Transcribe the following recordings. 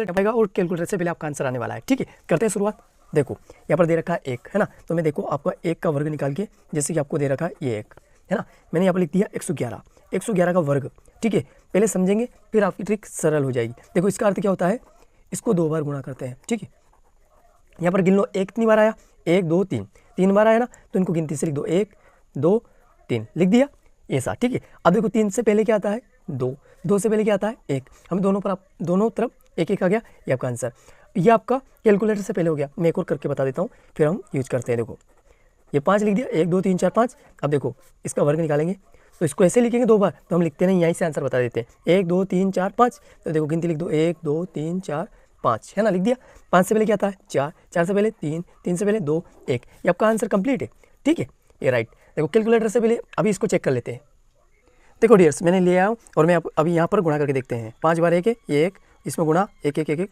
आएगा और कैलकुलेटर से पहले आपका आंसर आने वाला है। ठीक है, करते हैं शुरुआत। देखो यहाँ पर दे रखा है 1 है ना, तो मैं देखो आपका 1 का वर्ग निकाल के, जैसे कि आपको दे रखा है ये 1 है ना, मैंने यहाँ पर लिख दिया 111, 111 का वर्ग। ठीक है, पहले समझेंगे फिर आपकी ट्रिक सरल हो जाएगी। देखो इसका अर्थ क्या होता है, इसको 2 बार गुणा करते हैं। ठीक है, यहाँ पर गिन लो 1 कितनी बार आया, 1 2 3, 3 बार आया ना, तो इनको गिनती से लिख दो, 1 2 3 लिख दिया ऐसा। ठीक है, अब देखो 3 से पहले क्या आता है 2, 2 से पहले क्या आता है 1, हम दोनों तरफ 1 1 आ गया, ये आपका आंसर। ये आपका कैलकुलेटर से पहले हो गया। मैं एक और करके बता देता हूँ, फिर हम यूज करते हैं। देखो ये 5 लिख दिया, 1 2 3 4 5। अब देखो इसका वर्ग निकालेंगे, तो इसको ऐसे लिखेंगे 2 बार, तो हम लिखते नहीं, यहीं से आंसर बता देते हैं 1 2 3 4 5। तो देखो गिनती लिख दो 1 2 3 4 5 है ना, लिख दिया। 5 से पहले क्या आता है 4, 4 से पहले 3, 3 से पहले 2 1, ये आपका आंसर कंप्लीट है। ठीक है, ये राइट। देखो कैलकुलेटर से पहले अभी इसको चेक कर लेते हैं। देखो डियर्स मैंने ले आया हूँ और मैं अभी यहाँ पर गुणा करके देखते हैं। 5 बार 1 है, ये 1, इसमें गुणा 1 1 1 1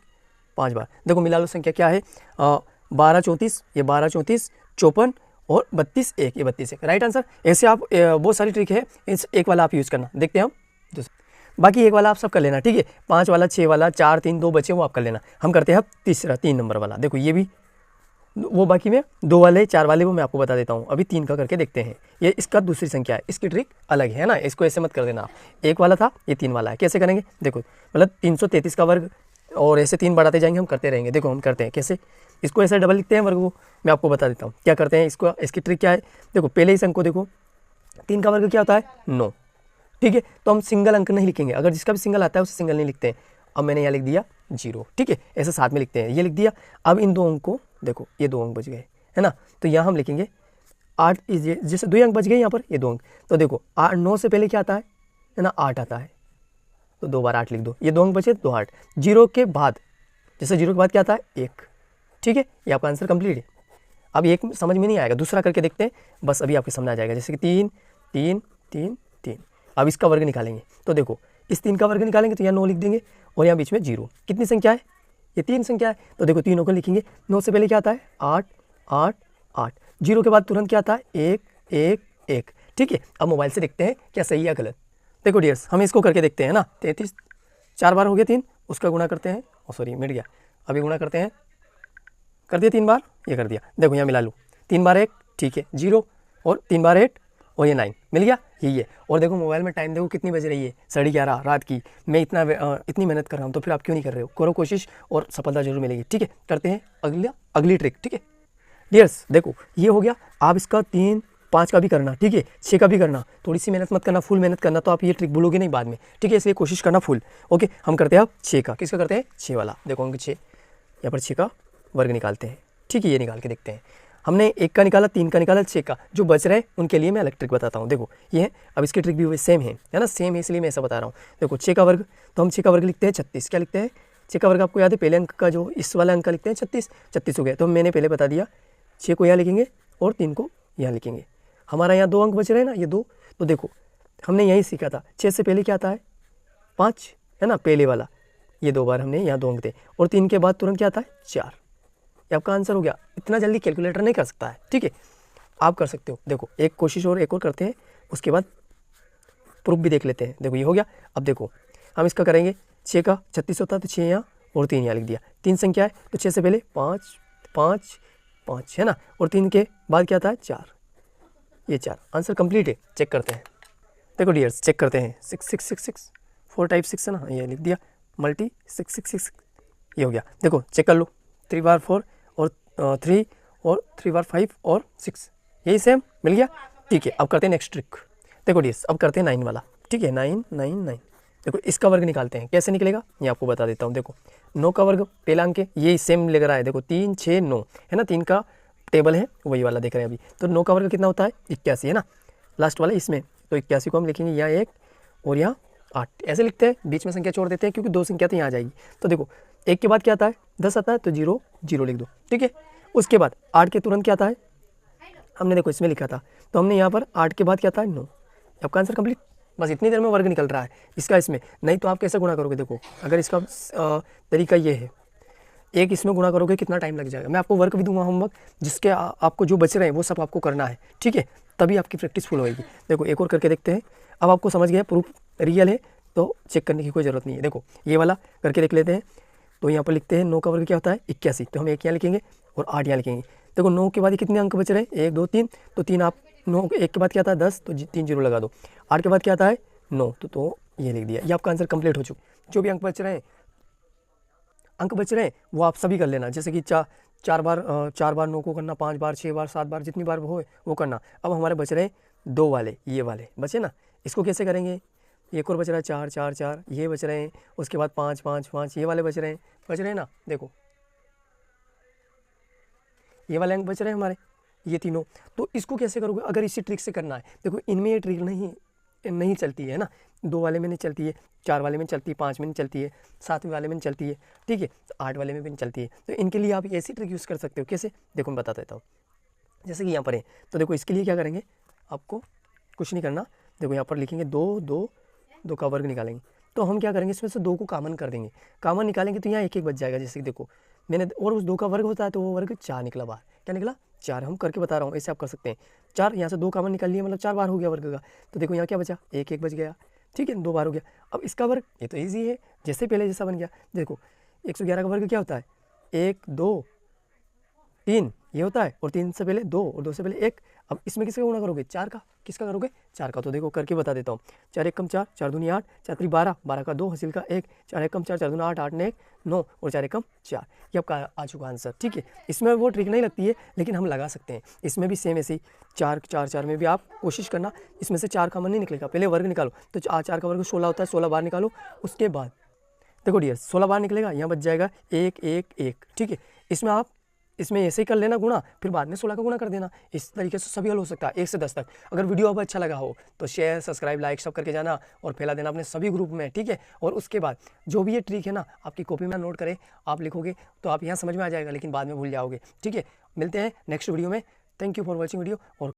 5 बार। देखो मिला लो संख्या क्या है, 12 34, ये 12 34 54 और 32 1, ये 32 1, राइट आंसर। ऐसे आप बहुत सारी ट्रिक है, इस एक वाला आप यूज़ करना। देखते हैं हम बाकी एक वाला आप सब कर लेना। ठीक है, 5 वाला 6 वाला 4 3 2 बचे वो आप कर लेना। हम करते हैं अब तीसरा 3 नंबर वाला। देखो ये भी वो बाकी में 2 वाले 4 वाले वो मैं आपको बता देता हूँ। अभी 3 का करके देखते हैं। ये इसका दूसरी संख्या है, इसकी ट्रिक अलग है ना, इसको ऐसे मत कर देना। 1 वाला था, ये 3 वाला है। कैसे करेंगे देखो, मतलब 333 का वर्ग और ऐसे 3 बढ़ाते जाएंगे, हम करते रहेंगे। देखो हम करते हैं कैसे, इसको ऐसे डबल लिखते हैं वर्ग को, मैं आपको बता देता हूँ क्या करते हैं। इसकी ट्रिक क्या है, देखो पहले इस अंक को देखो, 3 का वर्ग क्या होता है 9। ठीक है, तो हम सिंगल अंक नहीं लिखेंगे, अगर जिसका भी सिंगल आता है उसे सिंगल नहीं लिखते हैं। अब मैंने यहाँ लिख दिया 0। ठीक है, ऐसे साथ में लिखते हैं, ये लिख दिया। अब इन 2 अंक को देखो, ये 2 अंक बच गए है ना, तो यहाँ हम लिखेंगे 8, जैसे 2 अंक बच गए यहाँ पर, ये 2 अंक। तो देखो 9 से पहले क्या आता है ना, 8 आता है, तो 2 बार 8 लिख दो, ये 2 अंक बचे तो 8। 0 के बाद, जैसे 0 के बाद क्या आता है 1। ठीक है, ये आपका आंसर कंप्लीट है। अब एक समझ में नहीं आएगा, दूसरा करके देखते हैं, बस अभी आपके समझ आ जाएगा। जैसे कि 3 3 3 3, अब इसका वर्ग निकालेंगे, तो देखो इस 3 का वर्ग निकालेंगे तो यहाँ 9 लिख देंगे और यहाँ बीच में 0। कितनी संख्या है, ये 3 संख्या है, तो देखो तीनों को लिखेंगे। 9 से पहले क्या आता है 8 8 8, 0 के बाद तुरंत क्या आता है 1 1 1। ठीक है, अब मोबाइल से देखते हैं क्या सही या गलत। देखो डियर्स हम इसको करके देखते हैं ना, 33 4 बार हो गया 3, उसका गुणा करते हैं, सॉरी मिट गया, अभी गुणा करते हैं, कर दिया 3 बार, ये कर दिया। देखो यहाँ मिला लूँ, 3 बार 1, ठीक है 0, और 3 बार 8 और ये 9 मिल गया, यही है। और देखो मोबाइल में टाइम देखो कितनी बज रही है, 11:30 रात की। मैं इतनी मेहनत कर रहा हूँ, तो फिर आप क्यों नहीं कर रहे हो, करो कोशिश और सफलता जरूर मिलेगी। ठीक है, करते हैं अगली ट्रिक। ठीक है डियर्स, देखो ये हो गया। आप इसका 3 5 का भी करना, ठीक है 6 का भी करना, थोड़ी सी मेहनत मत करना, फुल मेहनत करना, तो आप ये ट्रिक भूलोगे नहीं बाद में। ठीक है, इसलिए कोशिश करना फुल। ओके, हम करते हैं अब 6 का। किसका करते हैं 6 वाला। देखो अंक 6, यहाँ पर 6 का वर्ग निकालते हैं। ठीक है, ये निकाल के देखते हैं। हमने 1 का निकाला, 3 का निकाला, 6 का, जो बच रहे हैं उनके लिए मैं अलग ट्रिक बताता हूँ। देखो ये है, अब इसकी ट्रिक भी सेम है ना, सेम है, इसलिए मैं ऐसा बता रहा हूँ। देखो 6 का वर्ग, तो हम 6 का वर्ग लिखते हैं 36। क्या लिखते हैं 6 का वर्ग, आपको याद है पहले अंक का जो इस वाला अंक का लिखते हैं 36, 36 हो गया। तो मैंने पहले बता दिया, 6 को यहाँ लिखेंगे और 3 को यहाँ लिखेंगे। हमारा यहाँ 2 अंक बच रहे हैं ना, ये 2। तो देखो हमने यही सीखा था, 6 से पहले क्या आता है 5 है ना, पहले वाला, ये 2 बार हमने यहाँ 2 अंक थे, और 3 के बाद तुरंत क्या आता है 4। ये आपका आंसर हो गया। इतना जल्दी कैलकुलेटर नहीं कर सकता है। ठीक है, आप कर सकते हो। देखो एक कोशिश और एक और करते हैं, उसके बाद प्रूफ भी देख लेते हैं। देखो ये हो गया। अब देखो हम इसका करेंगे, 6 का 36 होता है, तो 6 यहाँ और 3 यहाँ लिख दिया। 3 संख्या है, तो 6 से पहले 5 5 5 है ना, और 3 के बाद क्या आता है 4, ये 4। आंसर कंप्लीट है। चेक करते हैं। देखो डियर्स चेक करते हैं, 6 6 6 6 4 टाइप 6 है ना, ये लिख दिया, मल्टी 6 6 6, ये हो गया। देखो चेक कर लो, 3 बार 4 और 3 और 3 बार 5 और 6, यही सेम मिल गया। ठीक है, अब करते हैं नेक्स्ट ट्रिक। देखो डियर्स अब करते हैं 9 वाला। ठीक है, 9 9 9। देखो इसका वर्ग निकालते हैं, कैसे निकलेगा ये आपको बता देता हूँ। देखो 9 का वर्ग पहला अंक है, ये सेम लग रहा है। देखो 3 6 9 है ना, 3 का टेबल है वही वाला देख रहे हैं अभी। तो 9 का वर्ग कितना होता है 81 है ना, लास्ट वाला इसमें। तो 81 को हम लिखेंगे यहाँ 1 और यहाँ 8, ऐसे लिखते हैं, बीच में संख्या छोड़ देते हैं क्योंकि 2 संख्या तो यहाँ आ जाएगी। तो देखो 1 के बाद क्या आता है 10 आता है, तो 0 0 लिख दो। ठीक है, उसके बाद 8 के तुरंत क्या आता है, हमने देखो इसमें लिखा था, तो हमने यहाँ पर 8 के बाद क्या आता है 9। आपका आंसर कंप्लीट। बस इतनी देर में वर्ग निकल रहा है इसका इसमें। नहीं तो आप कैसे गुणा करोगे, देखो अगर इसका तरीका ये है, एक इसमें गुणा करोगे कितना टाइम लग जाएगा। मैं आपको वर्क भी दूंगा, होमवर्क, जिसके आपको जो बच रहे हैं वो सब आपको करना है। ठीक है, तभी आपकी प्रैक्टिस फुल होएगी। देखो एक और करके देखते हैं। अब आपको समझ गया प्रूफ रियल है, तो चेक करने की कोई ज़रूरत नहीं है। देखो ये वाला करके देख लेते हैं। तो यहाँ पर लिखते हैं 9 का वर्ग क्या होता है 81, तो हम 1 यहाँ लिखेंगे और 8 यहाँ लिखेंगे। देखो 9 के बाद ये कितने अंक बच रहे हैं 1 2 3, तो 3 आप 9 1 के बाद क्या आता है 10, तो 3 जीरो लगा दो। 8 के बाद क्या आता है 9, तो ये लिख दिया। ये आपका आंसर कंप्लीट हो चुका। जो भी अंक बच रहे हैं वो आप सभी कर लेना, जैसे कि चार बार 9 को करना, 5 बार 6 बार 7 बार जितनी बार वो है वो करना। अब हमारे बच रहे हैं 2 वाले, ये वाले बचे ना, इसको कैसे करेंगे, एक और बच रहा है 4 4 4, ये बच रहे हैं, उसके बाद 5 5 5 ये वाले बच रहे हैं ना। देखो ये वाले अंक बच रहे हैं हमारे, ये तीनों। तो इसको कैसे करोगे, अगर इसी ट्रिक से करना है, देखो इनमें ये ट्रिक नहीं चलती है ना, 2 वाले में नहीं चलती है, 4 वाले में चलती है, 5 में नहीं चलती है, 7 वाले में नहीं चलती है, ठीक है, 8 वाले में भी नहीं चलती है। तो इनके लिए आप ऐसी ट्रिक यूज़ कर सकते हो। कैसे, देखो मैं बता देता हूँ। जैसे कि यहाँ पर है, तो देखो इसके लिए क्या करेंगे, आपको कुछ नहीं करना। देखो यहाँ पर लिखेंगे 2 का वर्ग निकालेंगे, तो हम क्या करेंगे, इसमें से 2 को कॉमन कर देंगे। कॉमन निकालेंगे तो यहाँ 1 1 बच जाएगा। जैसे कि देखो मैंने, और उस 2 का वर्ग होता है तो वो वर्ग 4 निकला बाहर। क्या निकला 4, हम करके बता रहा हूँ, ऐसे आप कर सकते हैं। 4 यहाँ से 2 कॉमन निकाल लिए, मतलब 4 बार हो गया वर्ग का। तो देखो यहाँ क्या बचा 1 1 बच गया, ठीक है, 2 बार हो गया। अब इसका वर्ग, ये तो ईजी है, जैसे पहले जैसा बन गया। देखो 111 का वर्ग क्या होता है 1 2 3 ये होता है, और 3 से पहले 2 और 2 से पहले 1। अब इसमें किसका गुणा करोगे 4 का, किसका करोगे 4 का। तो देखो करके बता देता हूँ। 4 1 कम 4, 4 दूनी 8, 4 3 12, 12 का 2 हासिल का 1, 4 1 कम 4, 4 दूना 8, 8 ने 1 9, और 4 1 कम 4। ये आपका आ चुका आंसर, ठीक है। इसमें वो ट्रिक नहीं लगती है, लेकिन हम लगा सकते हैं। इसमें भी सेम ऐसे ही 4 4 4 में भी आप कोशिश करना, इसमें से 4 कॉमन नहीं निकलेगा, पहले वर्ग निकालो। तो 4 का वर्ग 16 होता है, 16 बार निकालो। उसके बाद देखो डियर 16 बार निकलेगा, यहाँ बच जाएगा 1 1 1, ठीक है। इसमें ऐसे ही कर लेना गुणा, फिर बाद में 16 का गुणा कर देना। इस तरीके से सभी हल हो सकता है 1 से 10 तक। अगर वीडियो आपको अच्छा लगा हो तो शेयर सब्सक्राइब लाइक सब करके जाना और फैला देना अपने सभी ग्रुप में, ठीक है। और उसके बाद जो भी ये ट्रिक है ना, आपकी कॉपी में नोट करें, आप लिखोगे तो आप यहाँ समझ में आ जाएगा, लेकिन बाद में भूल जाओगे, ठीक है। मिलते हैं नेक्स्ट वीडियो में। Thank you for watching video. और